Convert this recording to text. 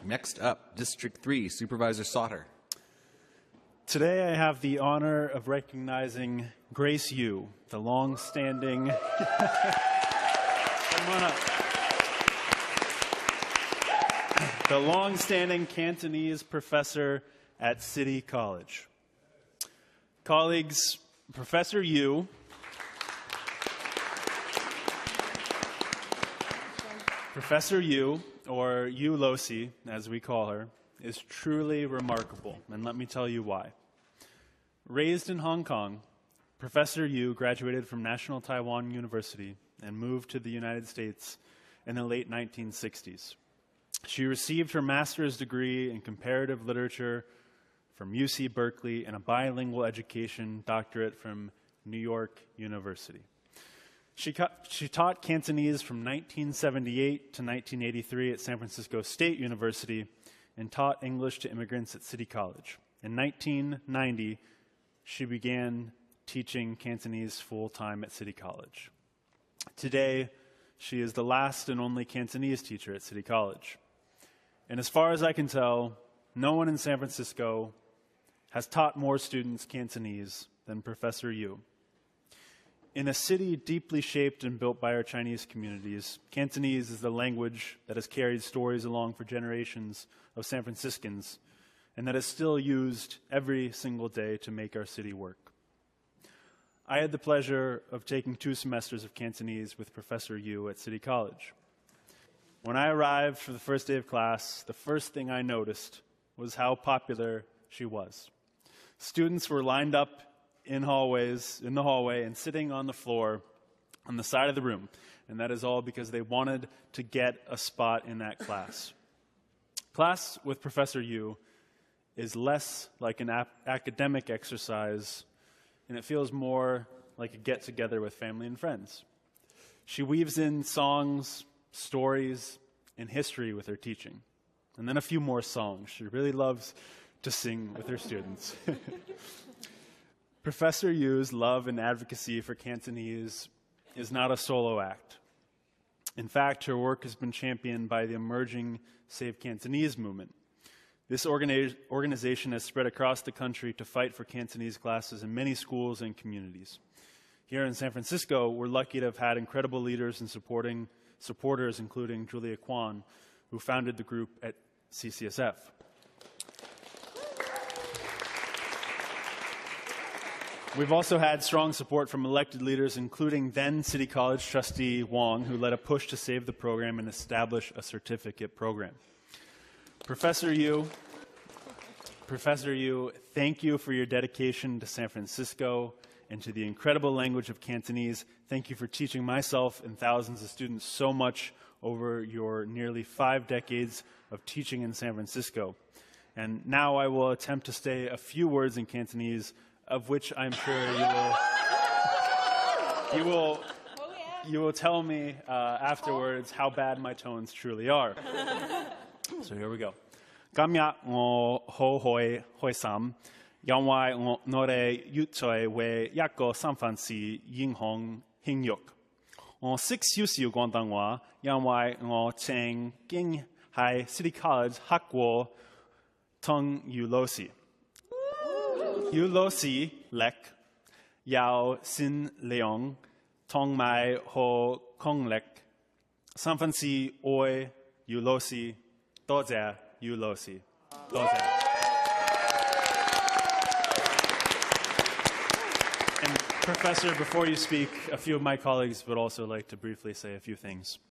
Next up, District 3, Supervisor Suater. Today I have the honor of recognizing Grace Yu, the long-standing... Come on up. The long-standing Cantonese professor at City College. Colleagues, Professor Yu or Yu Losi, as we call her, is truly remarkable, and let me tell you why. Raised in Hong Kong, Professor Yu graduated from National Taiwan University and moved to the United States in the late 1960s. She received her master's degree in comparative literature from UC Berkeley and a bilingual education doctorate from New York University. She taught Cantonese from 1978 to 1983 at San Francisco State University and taught English to immigrants at City College. In 1990, she began teaching Cantonese full-time at City College. Today, she is the last and only Cantonese teacher at City College. And as far as I can tell, no one in San Francisco has taught more students Cantonese than Professor Yu. In a city deeply shaped and built by our Chinese communities, Cantonese is the language that has carried stories along for generations of San Franciscans and that is still used every single day to make our city work. I had the pleasure of taking 2 semesters of Cantonese with Professor Yu at City College. When I arrived for the first day of class, the first thing I noticed was how popular she was. Students were lined up in the hallway and sitting on the floor on the side of the room, and that is all because they wanted to get a spot in that class. Class with Professor Yu is less like an academic exercise, and it feels more like a get-together with family and friends. She weaves in songs, stories, and history with her teaching, and then a few more songs. She really loves to sing with her students. Professor Yu's love and advocacy for Cantonese is not a solo act. In fact, her work has been championed by the emerging Save Cantonese movement. This organization has spread across the country to fight for Cantonese classes in many schools and communities. Here in San Francisco, we're lucky to have had incredible leaders and supporters, including Julia Kwan, who founded the group at CCSF. We've also had strong support from elected leaders, including then City College trustee Wong, who led a push to save the program and establish a certificate program. Professor Yu, thank you for your dedication to San Francisco and to the incredible language of Cantonese. Thank you for teaching myself and thousands of students so much over your nearly 5 decades of teaching in San Francisco. And now I will attempt to say a few words in Cantonese, of which I'm sure you will tell me afterwards how bad my tones truly are. So here we go. Kamya ngo ho hoi sam, yang wai ngo nore yutoi we yakko samfansi ying hong hing yuk. Ngo 6 yusiu guantangwa, yang wai ngo cheng ging hai City College hakwo tong yu losi. Yu losi lek, yao sin leong, tong mai ho kong lek, samfansi oi yu losi, doze yu losi. Doze. And Professor, before you speak, a few of my colleagues would also like to briefly say a few things.